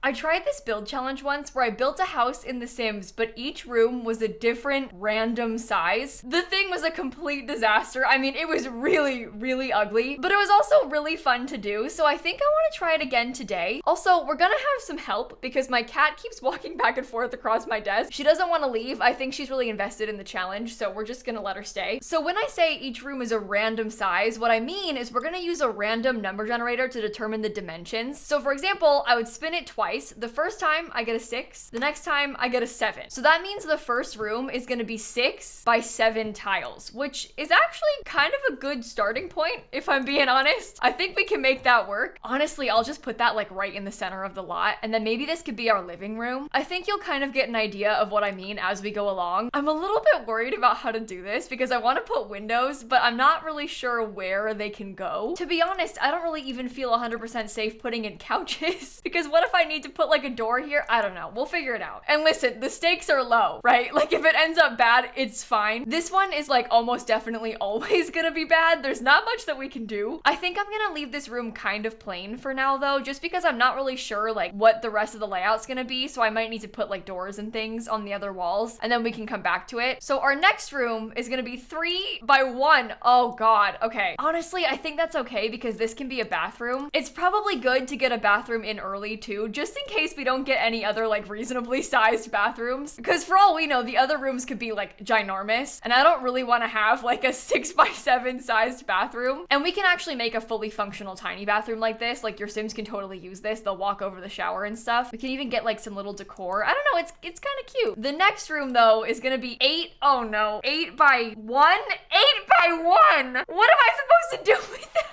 I tried this build challenge once where I built a house in The Sims, but each room was a different random size. The thing was a complete disaster. I mean, it was really, really ugly, but it was also really fun to do, so I think I want to try it again today. Also, we're gonna have some help because my cat keeps walking back and forth across my desk. She doesn't want to leave. I think she's really invested in the challenge, so we're just gonna let her stay. So when I say each room is a random size, what I mean is we're gonna use a random number generator to determine the dimensions. So for example, I would spin it twice. The first time I get a 6, the next time I get a 7. So that means the first room is gonna be 6 by 7 tiles, which is actually kind of a good starting point, if I'm being honest. I think we can make that work. Honestly, I'll just put that like right in the center of the lot, and then maybe this could be our living room. I think you'll kind of get an idea of what I mean as we go along. I'm a little bit worried about how to do this because I want to put windows, but I'm not really sure where they can go. To be honest, I don't really even feel 100% safe putting in couches because what if I need to put like a door here? I don't know. We'll figure it out. And listen, the stakes are low, right? Like if it ends up bad, it's fine. This one is like almost definitely always gonna be bad. There's not much that we can do. I think I'm gonna leave this room kind of plain for now though, just because I'm not really sure like what the rest of the layout's gonna be, so I might need to put like doors and things on the other walls and then we can come back to it. So our next room is gonna be 3 by 1. Oh god, okay. Honestly, I think that's okay because this can be a bathroom. It's probably good to get a bathroom in early too, just in case we don't get any other like reasonably sized bathrooms, because for all we know, the other rooms could be like ginormous and I don't really want to have like a 6 by 7 sized bathroom. And we can actually make a fully functional tiny bathroom like this. Like your Sims can totally use this. They'll walk over the shower and stuff. We can even get like some little decor. I don't know, it's kind of cute. The next room though is gonna be 8 by 1? 8 by 1! What am I supposed to do with that?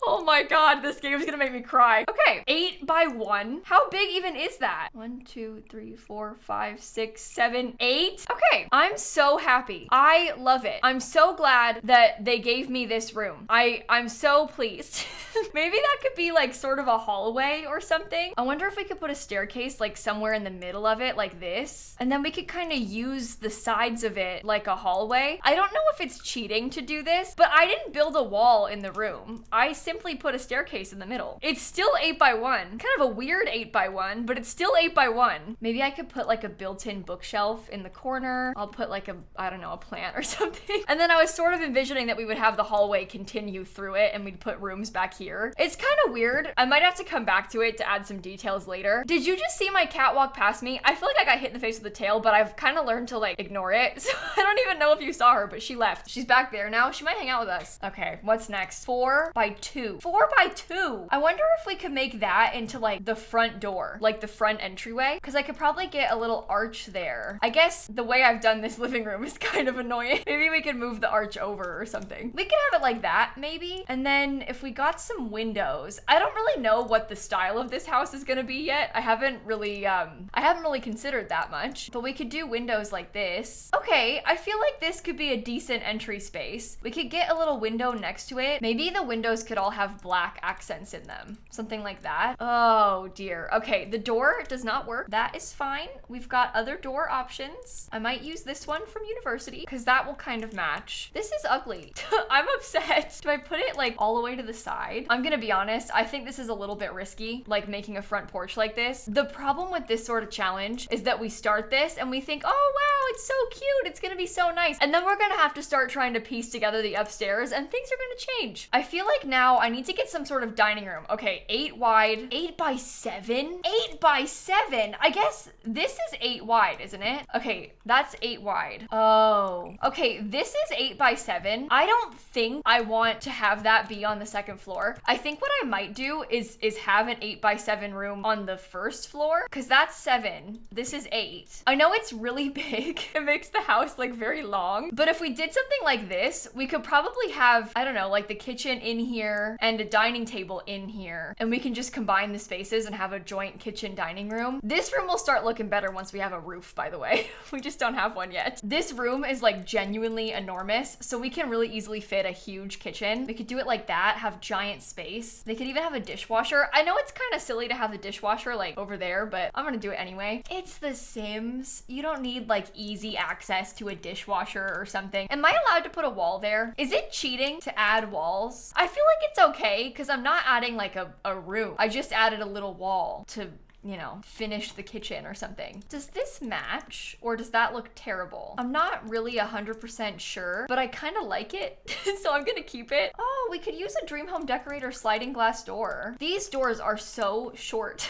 Oh my god, this game is gonna make me cry. Okay, 8 by 1. How big even is that? 1, 2, 3, 4, 5, 6, 7, 8. Okay, I'm so happy. I love it. I'm so glad that they gave me this room. I'm so pleased. Maybe that could be like sort of a hallway or something. I wonder if we could put a staircase like somewhere in the middle of it like this, and then we could kind of use the sides of it like a hallway. I don't know if it's cheating to do this, but I didn't build a wall in the room. I simply put a staircase in the middle. It's still 8 by 1. Kind of a weird 8 by 1, but it's still 8 by 1. Maybe I could put like a built-in bookshelf in the corner. I'll put like a, I don't know, a plant or something. And then I was sort of envisioning that we would have the hallway continue through it and we'd put rooms back here. It's kind of weird. I might have to come back to it to add some details later. Did you just see my cat walk past me? I feel like I got hit in the face with a tail, but I've kind of learned to like ignore it. So I don't even know if you saw her, but she left. She's back there now. She might hang out with us. Okay, what's next? 4 by 2. 4 by 2. I wonder if we could make that into like the front door, like the front entryway, because I could probably get a little arch there. I guess the way I've done this living room is kind of annoying. Maybe we could move the arch over or something. We could have it like that maybe. And then if we got some windows, I don't really know what the style of this house is gonna be yet. I haven't really considered that much, but we could do windows like this. Okay, I feel like this could be a decent entry space. We could get a little window next to it. Maybe the windows could all have black accents in them. Something like that. Oh dear. Okay, the door does not work. That is fine. We've got other door options. I might use this one from university because that will kind of match. This is ugly. I'm upset. Do I put it like all the way to the side? I'm gonna be honest, I think this is a little bit risky, like making a front porch like this. The problem with this sort of challenge is that we start this and we think, oh wow, it's so cute, it's gonna be so nice. And then we're gonna have to start trying to piece together the upstairs and things are gonna change. I feel like now I need to get some sort of dining room. Okay, 8 wide, 8 by 7? 8 by 7? I guess this is 8 wide, isn't it? Okay, that's 8 wide. Oh, okay, this is 8 by 7. I don't think I want to have that be on the second floor. I think what I might do is have an 8 by 7 room on the first floor, because that's 7. This is 8. I know it's really big. It makes the house like very long, but if we did something like this, we could probably have, I don't know, like the kitchen in here and a dining table in here, and we can just combine the spaces and have a joint kitchen dining room. This room will start looking better once we have a roof, by the way. We just don't have one yet. This room is like genuinely enormous, so we can really easily fit a huge kitchen. We could do it like that, have giant space. They could even have a dishwasher. I know it's kind of silly to have the dishwasher like over there, but I'm gonna do it anyway. It's The Sims. You don't need like easy access to a dishwasher or something. Am I allowed to put a wall there? Is it cheating to add walls? I feel like it's okay because I'm not adding like a room. I just added a little wall to you know, finish the kitchen or something. Does this match or does that look terrible? I'm not really 100% sure, but I kind of like it. So I'm gonna keep it. Oh, we could use a dream home decorator sliding glass door. These doors are so short.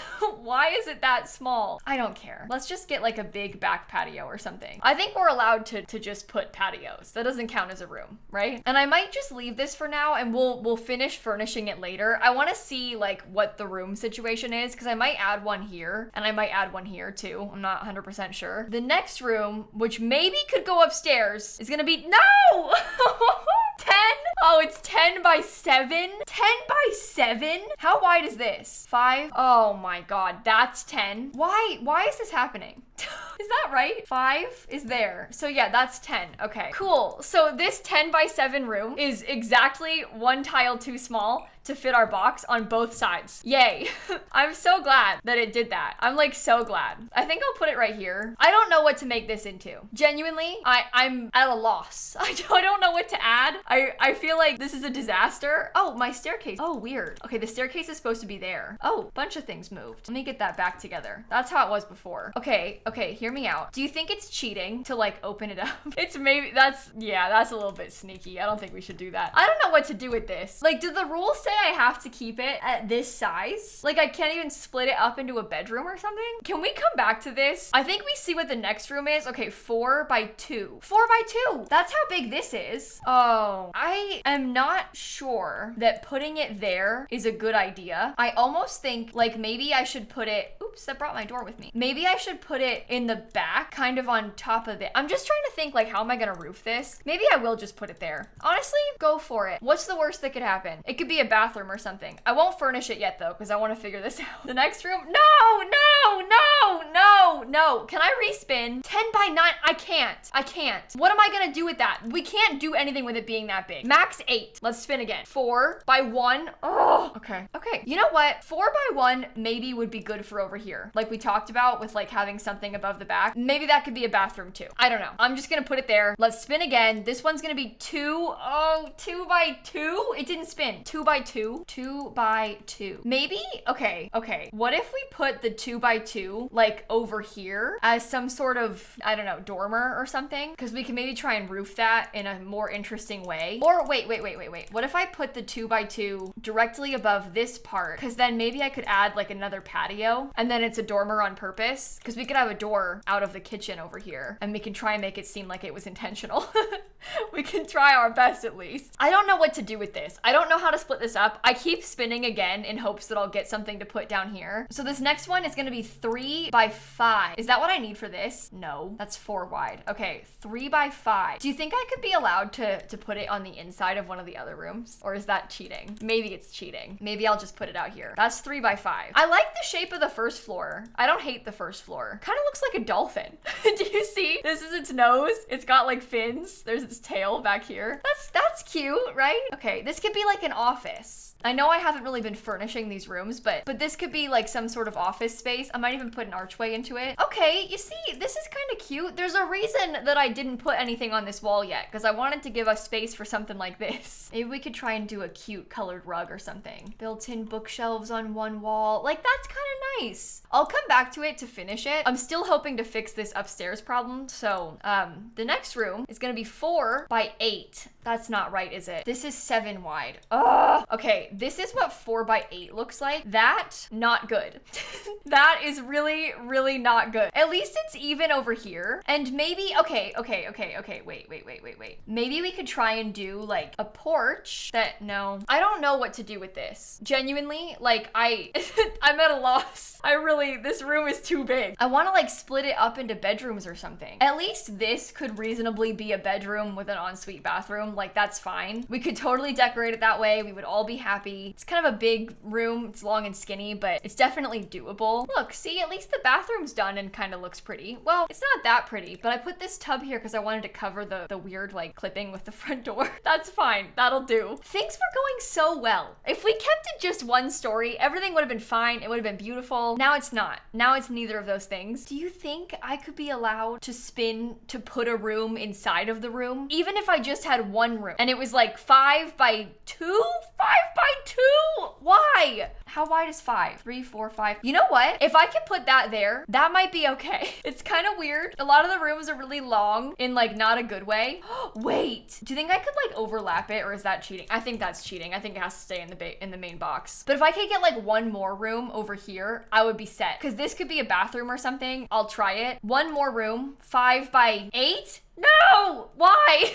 Why is it that small? I don't care. Let's just get like a big back patio or something. I think we're allowed to just put patios. That doesn't count as a room, right? And I might just leave this for now and we'll finish furnishing it later. I want to see like what the room situation is because I might add one here and I might add one here too. I'm not 100% sure. The next room, which maybe could go upstairs, is gonna be, no! 10? Oh, it's 10 by 7? 10 by 7? How wide is this? 5? Oh my God, that's 10. Why is this happening? Is that right? 5 is there. So yeah, that's 10. Okay, cool. So this 10 by 7 room is exactly one tile too small to fit our box on both sides. Yay. I'm so glad that it did that. I'm like so glad. I think I'll put it right here. I don't know what to make this into. Genuinely, I'm at a loss. I don't know what to add. I feel like this is a disaster. Oh, my staircase. Oh, weird. Okay, the staircase is supposed to be there. Oh, bunch of things moved. Let me get that back together. That's how it was before. Okay, hear me out. Do you think it's cheating to like open it up? It's maybe, that's a little bit sneaky. I don't think we should do that. I don't know what to do with this. Like, do the rules say I have to keep it at this size? Like I can't even split it up into a bedroom or something? Can we come back to this? I think we see what the next room is. Okay, 4 by 2. 4 by 2. That's how big this is. Oh, I am not sure that putting it there is a good idea. I almost think like maybe I should put it, oops, that brought my door with me. Maybe I should put it in the back, kind of on top of it. I'm just trying to think like, how am I gonna roof this? Maybe I will just put it there. Honestly, go for it. What's the worst that could happen? It could be a bathroom or something. I won't furnish it yet though, because I want to figure this out. The next room, no. Can I respin? 10 by 9, I can't. What am I gonna do with that? We can't do anything with it being that big. Max 8. Let's spin again. 4 by 1. Oh, okay. You know what? 4 by 1 maybe would be good for over here. Like we talked about with like having something above the back. Maybe that could be a bathroom too. I don't know. I'm just gonna put it there. Let's spin again. This one's gonna be 2. Oh, 2 by 2? It didn't spin. 2 by 2. 2 by 2. Maybe? Okay. What if we put the 2 by 2 like over here as some sort of, I don't know, dormer or something? Because we can maybe try and roof that in a more interesting way. Or wait. What if I put the 2 by 2 directly above this part? Because then maybe I could add like another patio and then it's a dormer on purpose. Because we could have a door out of the kitchen over here and we can try and make it seem like it was intentional. We can try our best at least. I don't know what to do with this. I don't know how to split this up. I keep spinning again in hopes that I'll get something to put down here. So this next one is gonna be 3 by 5. Is that what I need for this? No, that's 4 wide. Okay, 3 by 5. Do you think I could be allowed to put it on the inside of one of the other rooms? Or is that cheating? Maybe it's cheating. Maybe I'll just put it out here. That's 3 by 5. I like the shape of the first floor. I don't hate the first floor. Kind of looks like a dolphin. Do you see? This is its nose. It's got like fins. There's its tail back here. That's cute, right? Okay, this could be like an office. I know I haven't really been furnishing these rooms, but this could be like some sort of office space. I might even put an archway into it. Okay, you see, this is kind of cute. There's a reason that I didn't put anything on this wall yet, because I wanted to give us space for something like this. Maybe we could try and do a cute colored rug or something. Built-in bookshelves on one wall. Like, that's kind of nice. I'll come back to it to finish it. I'm still hoping to fix this upstairs problem. So, the next room is gonna be 4 by 8. That's not right, is it? This is 7 wide. Ugh. Okay, this is what 4 by 8 looks like. That, not good. That is really, really not good. At least it's even over here. And maybe, okay, wait. Maybe we could try and do like a porch that, no. I don't know what to do with this. Genuinely, like I'm at a loss. This room is too big. I want to like split it up into bedrooms or something. At least this could reasonably be a bedroom with an ensuite bathroom. Like, that's fine. We could totally decorate it that way. We would all be happy. It's kind of a big room. It's long and skinny, but it's definitely doable. Look, see, at least the bathroom's done and kind of looks pretty. Well, it's not that pretty, but I put this tub here because I wanted to cover the weird like clipping with the front door. That's fine. That'll do. Things were going so well. If we kept it just one story, everything would have been fine. It would have been beautiful. Now it's not. Now it's neither of those things. Do you think I could be allowed to spin to put a room inside of the room? Even if I just had one room and it was like 5 by 2? 5 by 2? Why? How wide is 5? 3, 4, 5. You know what? If I can put that there, that might be okay. It's kind of weird. A lot of the rooms are really long in like not a good way. Wait, do you think I could like overlap it, or is that cheating? I think that's cheating. I think it has to stay in the main box. But if I could get like one more room over here, I would be set. Because this could be a bathroom or something. I'll try it. One more room, 5 by 8? No! Why? 5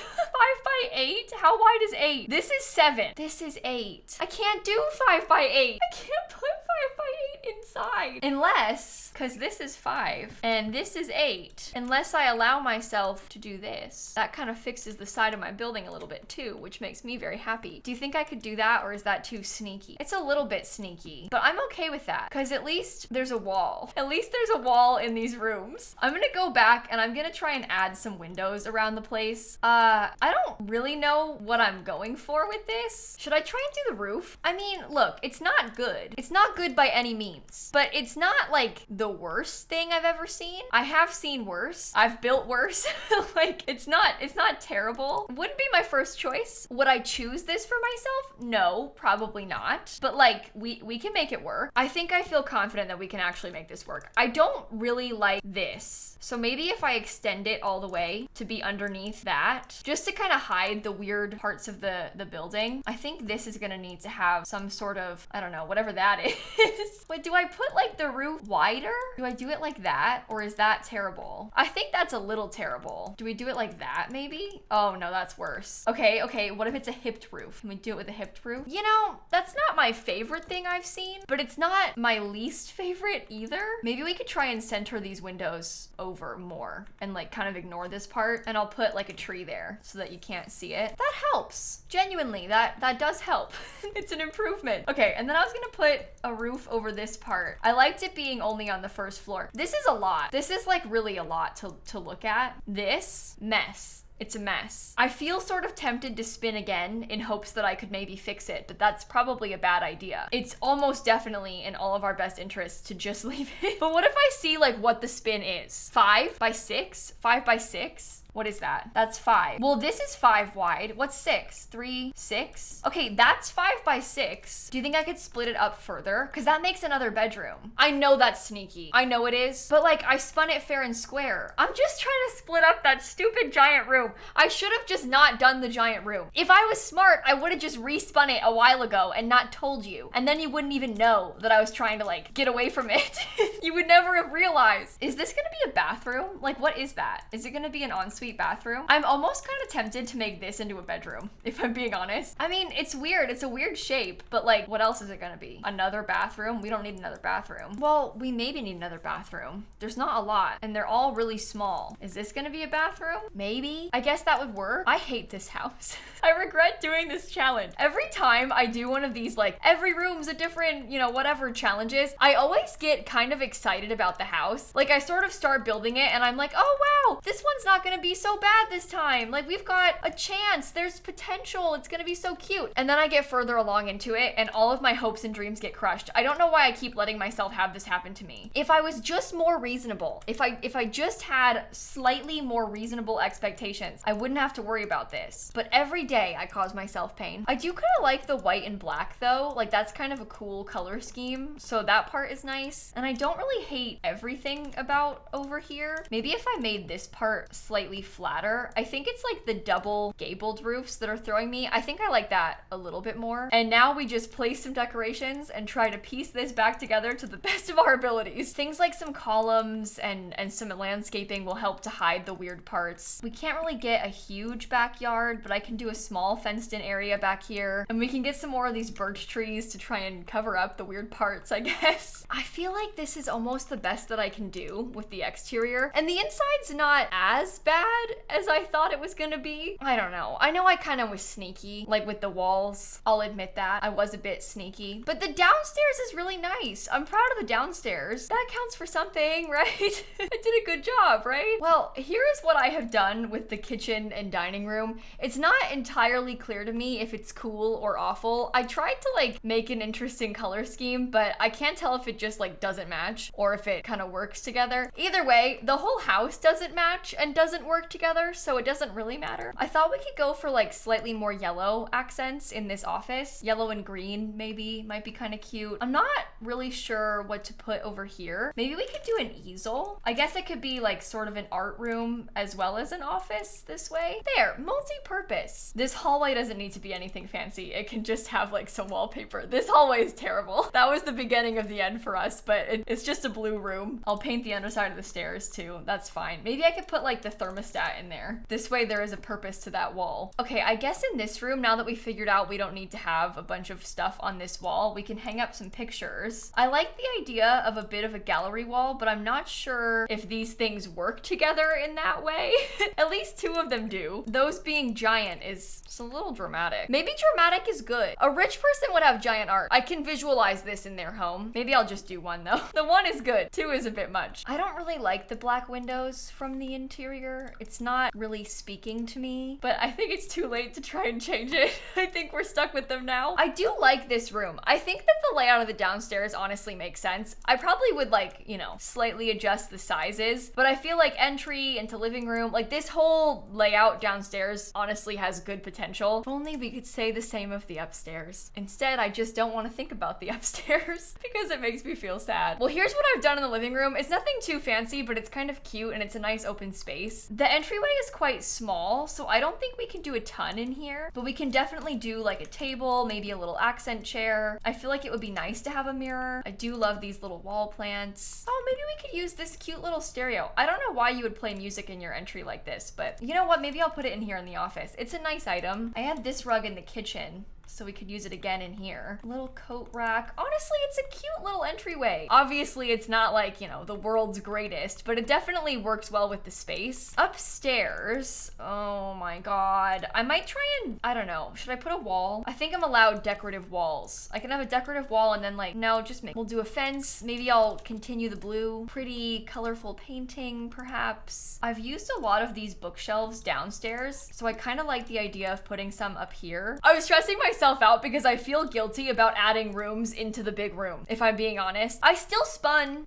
by 8? How wide is 8? This is 7. This is 8. I can't do 5 by 8. I can't put 5 by 8 inside. Unless, because this is 5 and this is 8. Unless I allow myself to do this. That kind of fixes the side of my building a little bit too, which makes me very happy. Do you think I could do that, or is that too sneaky? It's a little bit sneaky, but I'm okay with that because at least there's a wall. At least there's a wall in these rooms. I'm gonna go back and I'm gonna try and add some windows around the place. I don't really know what I'm going for with this. Should I try and do the roof? I mean, look, it's not good. It's not good by any means, but it's not like the worst thing I've ever seen. I have seen worse. I've built worse. Like, it's not terrible. Wouldn't be my first choice. Would I choose this for myself? No, probably not. But like, we can make it work. I think I feel confident that we can actually make this work. I don't really like this. So maybe if I extend it all the way to be underneath that, just to kind of hide the weird parts of the building, I think this is gonna need to have some sort of, I don't know, whatever that is. But do I put like the roof wider? Do I do it like that? Or is that terrible? I think that's a little terrible. Do we do it like that maybe? Oh no, that's worse. Okay, what if it's a hipped roof? Can we do it with a hipped roof? You know, that's not my favorite thing I've seen, but it's not my least favorite either. Maybe we could try and center these windows over more and like kind of ignore this part, and I'll put like a tree there so that you can't see it. That helps. Genuinely, that does help. It's an improvement. Okay, and then I was gonna put a roof over this part. I liked it being only on the first floor. This is a lot. This is like really a lot to look at. This mess. It's a mess. I feel sort of tempted to spin again in hopes that I could maybe fix it, but that's probably a bad idea. It's almost definitely in all of our best interests to just leave it. But what if I see like what the spin is? 5 by 6? 5 by 6? What is that? That's 5. Well, this is 5 wide. What's 6? 3, 6? Okay, that's 5 by 6. Do you think I could split it up further? Because that makes another bedroom. I know that's sneaky. I know it is. But like, I spun it fair and square. I'm just trying to split up that stupid giant room. I should have just not done the giant room. If I was smart, I would have just respun it a while ago and not told you. And then you wouldn't even know that I was trying to like get away from it. You would never have realized. Is this gonna be a bathroom? Like, what is that? Is it gonna be an ensuite bathroom? I'm almost kind of tempted to make this into a bedroom, if I'm being honest. I mean, it's weird. It's a weird shape, but like, what else is it gonna be? Another bathroom? We don't need another bathroom. Well, we maybe need another bathroom. There's not a lot, and they're all really small. Is this gonna be a bathroom? Maybe. I guess that would work. I hate this house. I regret doing this challenge. Every time I do one of these, like, every room's a different, you know, whatever challenges, I always get kind of excited about the house. Like, I sort of start building it, and I'm like, oh wow, this one's not gonna be so bad this time. Like, we've got a chance. There's potential. It's gonna be so cute. And then I get further along into it, and all of my hopes and dreams get crushed. I don't know why I keep letting myself have this happen to me. If I was just more reasonable, if I just had slightly more reasonable expectations, I wouldn't have to worry about this. But every day I cause myself pain. I do kind of like the white and black though. Like, that's kind of a cool color scheme. So that part is nice. And I don't really hate everything about over here. Maybe if I made this part slightly flatter. I think it's like the double gabled roofs that are throwing me. I think I like that a little bit more. And now we just place some decorations and try to piece this back together to the best of our abilities. Things like some columns and some landscaping will help to hide the weird parts. We can't really get a huge backyard, but I can do a small fenced in area back here. And we can get some more of these birch trees to try and cover up the weird parts, I guess. I feel like this is almost the best that I can do with the exterior. And the inside's not as bad as I thought it was gonna be. I don't know. I know I kind of was sneaky, like with the walls. I'll admit that. I was a bit sneaky. But the downstairs is really nice. I'm proud of the downstairs. That counts for something, right? I did a good job, right? Well, here's what I have done with the kitchen and dining room. It's not entirely clear to me if it's cool or awful. I tried to like make an interesting color scheme, but I can't tell if it just like doesn't match or if it kind of works together. Either way, the whole house doesn't match and doesn't work work together, so it doesn't really matter. I thought we could go for like slightly more yellow accents in this office. Yellow and green maybe might be kind of cute. I'm not really sure what to put over here. Maybe we could do an easel. I guess it could be like sort of an art room as well as an office this way. There, multi-purpose. This hallway doesn't need to be anything fancy. It can just have like some wallpaper. This hallway is terrible. That was the beginning of the end for us, but it's just a blue room. I'll paint the underside of the stairs too. That's fine. Maybe I could put like the thermostat in there. This way there is a purpose to that wall. Okay, I guess in this room, now that we figured out we don't need to have a bunch of stuff on this wall, we can hang up some pictures. I like the idea of a bit of a gallery wall, but I'm not sure if these things work together in that way. At least two of them do. Those being giant is just a little dramatic. Maybe dramatic is good. A rich person would have giant art. I can visualize this in their home. Maybe I'll just do one though. The one is good. Two is a bit much. I don't really like the black windows from the interior. It's not really speaking to me, but I think it's too late to try and change it. I think we're stuck with them now. I do like this room. I think that the layout of the downstairs honestly makes sense. I probably would like, you know, slightly adjust the sizes, but I feel like entry into living room, like this whole layout downstairs honestly has good potential. If only we could say the same of the upstairs. Instead, I just don't want to think about the upstairs because it makes me feel sad. Well, here's what I've done in the living room. It's nothing too fancy, but it's kind of cute and it's a nice open space. The entryway is quite small, so I don't think we can do a ton in here, but we can definitely do like a table, maybe a little accent chair. I feel like it would be nice to have a mirror. I do love these little wall plants. Oh, maybe we could use this cute little stereo. I don't know why you would play music in your entry like this, but you know what? Maybe I'll put it in here in the office. It's a nice item. I had this rug in the kitchen, so we could use it again in here. Little coat rack. Honestly, it's a cute little entryway. Obviously, it's not like, you know, the world's greatest, but it definitely works well with the space. Upstairs, oh my god. I might try and, I don't know, should I put a wall? I think I'm allowed decorative walls. I can have a decorative wall and then like, no, just make, we'll do a fence. Maybe I'll continue the blue. Pretty colorful painting, perhaps. I've used a lot of these bookshelves downstairs, so I kind of like the idea of putting some up here. I was stressing myself out because I feel guilty about adding rooms into the big room, if I'm being honest. I spun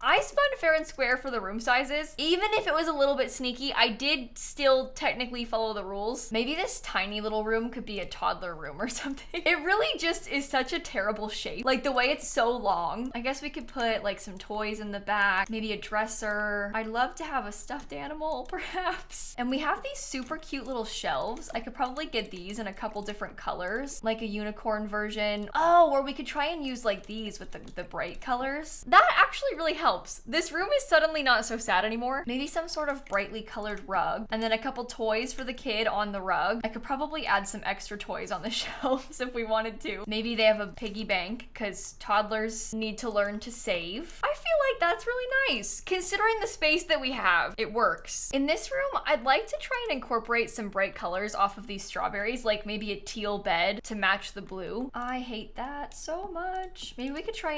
fair and square for the room sizes. Even if it was a little bit sneaky, I did still technically follow the rules. Maybe this tiny little room could be a toddler room or something. It really just is such a terrible shape. Like the way it's so long. I guess we could put like some toys in the back, maybe a dresser. I'd love to have a stuffed animal, perhaps. And we have these super cute little shelves. I could probably get these in a couple different colors, like a unicorn version. Oh, or we could try and use like these with the bright colors. That actually really helps. This room is suddenly not so sad anymore. Maybe some sort of brightly colored rug and then a couple toys for the kid on the rug. I could probably add some extra toys on the shelves if we wanted to. Maybe they have a piggy bank because toddlers need to learn to save. I feel like that's really nice. Considering the space that we have, it works. In this room, I'd like to try and incorporate some bright colors off of these strawberries, like maybe a teal bed to match the blue. I hate that so much. Maybe we could try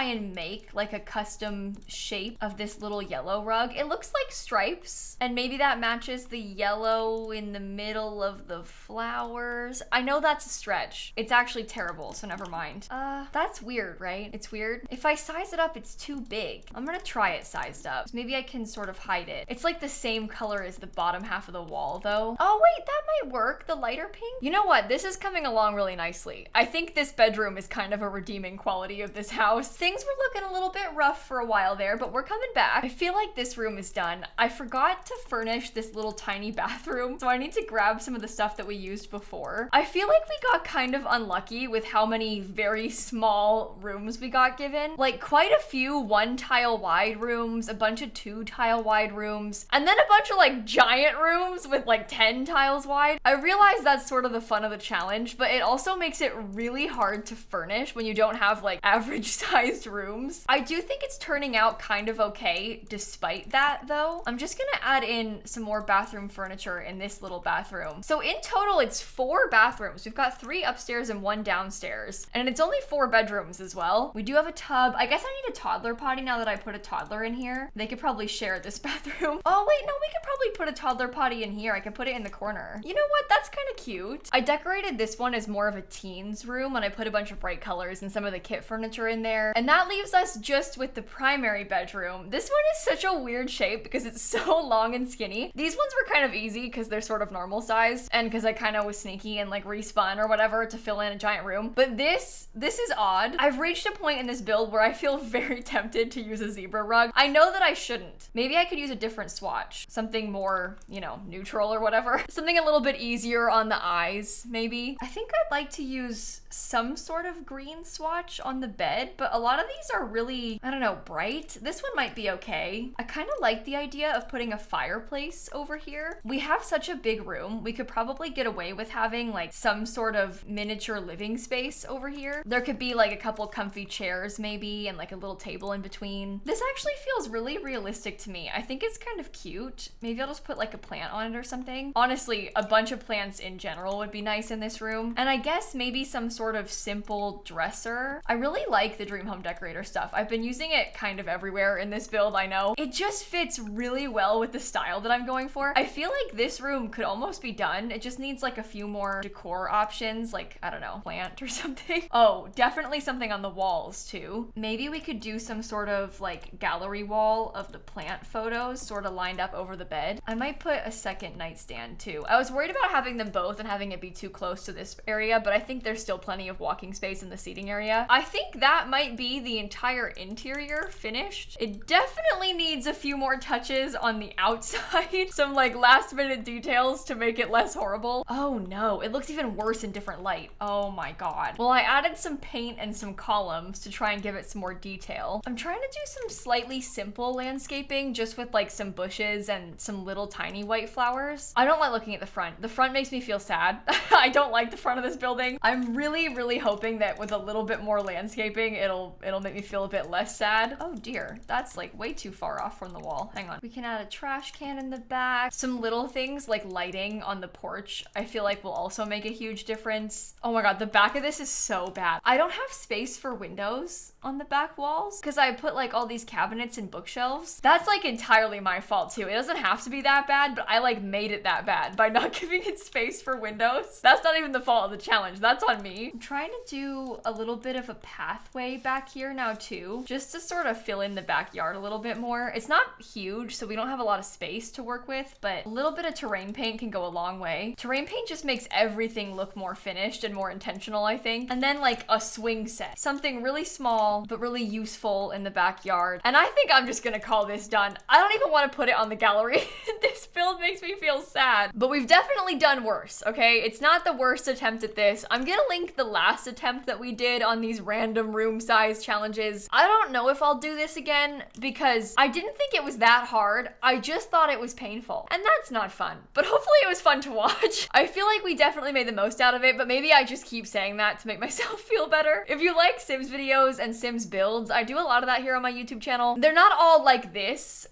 and make like a custom shape of this little yellow rug. It looks like stripes, and maybe that matches the yellow in the middle of the flowers. I know that's a stretch. It's actually terrible, so never mind. That's weird, right? It's weird. If I size it up, it's too big. I'm gonna try it sized up. Maybe I can sort of hide it. It's like the same color as the bottom half of the wall though. Oh wait, that might work. The lighter pink. You know what? This is coming along really nicely. I think this bedroom is kind of a redeeming quality of this house. Things were looking a little bit rough for a while there, but we're coming back. I feel like this room is done. I forgot to furnish this little tiny bathroom, so I need to grab some of the stuff that we used before. I feel like we got kind of unlucky with how many very small rooms we got given. Like quite a few 1 tile wide rooms, a bunch of 2 tile wide rooms, and then a bunch of like giant rooms with like 10 tiles wide. I realize that's sort of the fun of the challenge, but it also makes it really hard to furnish when you don't have like average sized rooms. I do think it's turning out kind of okay despite that though. I'm just gonna add in some more bathroom furniture in this little bathroom. So in total, it's 4 bathrooms. We've got 3 upstairs and 1 downstairs, and it's only 4 bedrooms as well. We do have a tub. I guess I need a toddler potty now that I put a toddler in here. They could probably share this bathroom. Oh wait, no, we could probably put a toddler potty in here. I could put it in the corner. You know what? That's kind of cute. I decorated this this one is more of a teen's room, and I put a bunch of bright colors and some of the kit furniture in there. And that leaves us just with the primary bedroom. This one is such a weird shape because it's so long and skinny. These ones were kind of easy because they're sort of normal size, and because I kind of was sneaky and like respun or whatever to fill in a giant room. But this is odd. I've reached a point in this build where I feel very tempted to use a zebra rug. I know that I shouldn't. Maybe I could use a different swatch. Something more, you know, neutral or whatever. Something a little bit easier on the eyes, maybe. I think I'd like to use some sort of green swatch on the bed, but a lot of these are really, I don't know, bright. This one might be okay. I kind of like the idea of putting a fireplace over here. We have such a big room. We could probably get away with having like some sort of miniature living space over here. There could be like a couple comfy chairs maybe and like a little table in between. This actually feels really realistic to me. I think it's kind of cute. Maybe I'll just put like a plant on it or something. Honestly, a bunch of plants in general would be nice in this room. And I guess maybe some sort of simple dresser. I really like the Dream Home Decorator stuff. I've been using it kind of everywhere in this build, I know. It just fits really well with the style that I'm going for. I feel like this room could almost be done. It just needs like a few more decor options, like, I don't know, plant or something. Oh, definitely something on the walls too. Maybe we could do some sort of like gallery wall of the plant photos sort of lined up over the bed. I might put a second nightstand too. I was worried about having them both and having it be too close to this area, but I think there's still plenty of walking space in the seating area. I think that might be the entire interior finished. It definitely needs a few more touches on the outside. Some like last minute details to make it less horrible. Oh no, it looks even worse in different light. Oh my god. Well, I added some paint and some columns to try and give it some more detail. I'm trying to do some slightly simple landscaping just with like some bushes and some little tiny white flowers. I don't like looking at the front. The front makes me feel sad. I don't like the front of this building. I'm really hoping that with a little bit more landscaping, it'll make me feel a bit less sad. Oh dear, that's like way too far off from the wall. Hang on. We can add a trash can in the back. Some little things like lighting on the porch, I feel like will also make a huge difference. Oh my god, the back of this is so bad. I don't have space for windows on the back walls because I put like all these cabinets and bookshelves. That's like entirely my fault too. It doesn't have to be that bad, but I like made it that bad by not giving it space for windows. That's not even the fault of the challenge. That's on me. I'm trying to do a little bit of a pathway back here now too, just to sort of fill in the backyard a little bit more. It's not huge, so we don't have a lot of space to work with, but a little bit of terrain paint can go a long way. Terrain paint just makes everything look more finished and more intentional, I think. And then like a swing set, something really small, but really useful in the backyard. And I think I'm just gonna call this done. I don't even want to put it on the gallery. This build makes me feel sad, but we've definitely done worse, okay? It's not the worst attempt at this. I'm gonna link the last attempt that we did on these random room size challenges. I don't know if I'll do this again because I didn't think it was that hard. I just thought it was painful, and that's not fun, but hopefully it was fun to watch. I feel like we definitely made the most out of it, but maybe I just keep saying that to make myself feel better. If you like Sims videos and Sims builds, I do a lot of that here on my YouTube channel. They're not all like this.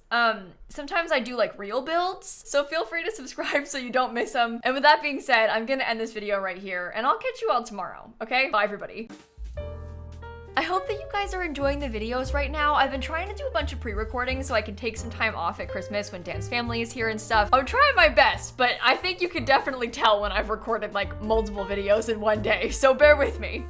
Sometimes I do like real builds, so feel free to subscribe so you don't miss them. And with that being said, I'm gonna end this video right here, and I'll catch you all tomorrow, okay? Bye, everybody. I hope that you guys are enjoying the videos right now. I've been trying to do a bunch of pre-recording so I can take some time off at Christmas when Dan's family is here and stuff. I'm trying my best, but I think you can definitely tell when I've recorded like multiple videos in one day, so bear with me.